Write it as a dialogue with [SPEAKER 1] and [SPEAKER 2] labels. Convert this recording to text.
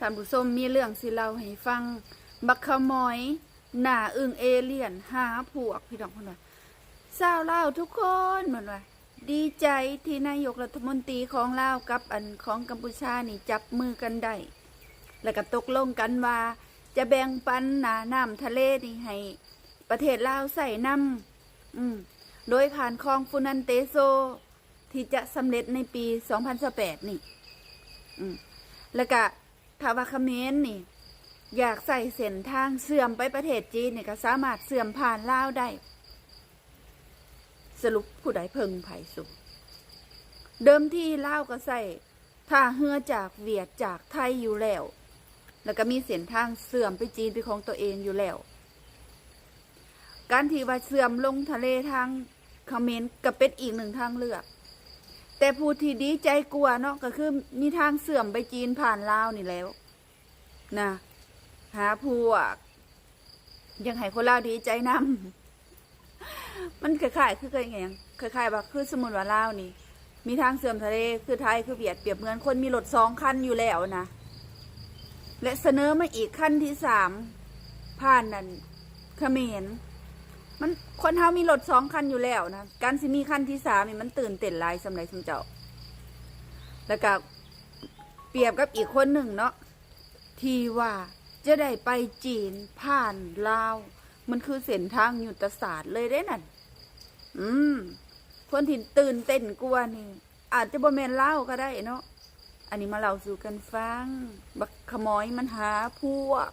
[SPEAKER 1] ท่านผู้ชมมีเรื่องสิเล่าให้ฟังบักขมอยหน้าอึ่งเอเลี่ยนหาพวกพี่น้องคนว่าชาวลาวทุกคนเหมือนว่าดีใจที่นายกรัฐมนตรีของลาวกับอันของกัมพูชานี่จับมือกันได้แล้วก็ตกลงกันว่าจะแบ่งปันน้ำทะเลนี่ให้ประเทศลาวใส่น้ำโดยผ่านคลองฟูนันเตโซที่จะสำเร็จในปี 2018 นี่แล้วก็ถ้าว่าเขมรนี่อยากใส่เส้นทางเสื่อมไปประเทศจีนนี่ก็สามารถเสื่อมผ่านลาวได้สรุปผู้ใดเพิ่งไผ่สุดเดิมที่ลาวก็ใส่ท่าเรือจากเวียดจากไทยอยู่แล้วแล้วก็มีเส้นทางเสื่อมไปจีนเป็นของตัวเองอยู่แล้วการที่ว่าเสื่อมลงทะเลทางเขมรก็เป็นอีกหนึ่งทางเลือกแต่ผู้ที่ดีใจกลัวเนาะก็คือมีทางเสื่อมไปจีนผ่านลาวนี่แล้วนะหาพวกยังให้คนลาวดีใจนำมันคล้ายๆคือไงคล้ายๆแบบคือสมุนว่าลาวนี่มีทางเสื่อมทะเลคือไทยคือเวียดเปรียบเหมือนคนมีรถ2 คันอยู่แล้วนะและเสนอมาอีกขั้นที่3ผ่านนั่นเขมรมันคนเฮามีรถ2 คันอยู่แล้วนะการสิมีขั้นที่3นี่มันตื่นเต้นหลายสำหรับสมเจ้าแล้วก็เปรียบกับอีกคนหนึ่งเนาะที่ว่าจะได้ไปจีนผ่านลาวมันคือเส้นทางยุทธศาสตร์เลยได้นั่นคนที่ตื่นเต้นกลัวนี่อาจจะบ่แม่นลาวก็ได้เนาะอันนี้มาเล่าสู่กันฟังบักขมอยมันหาพวก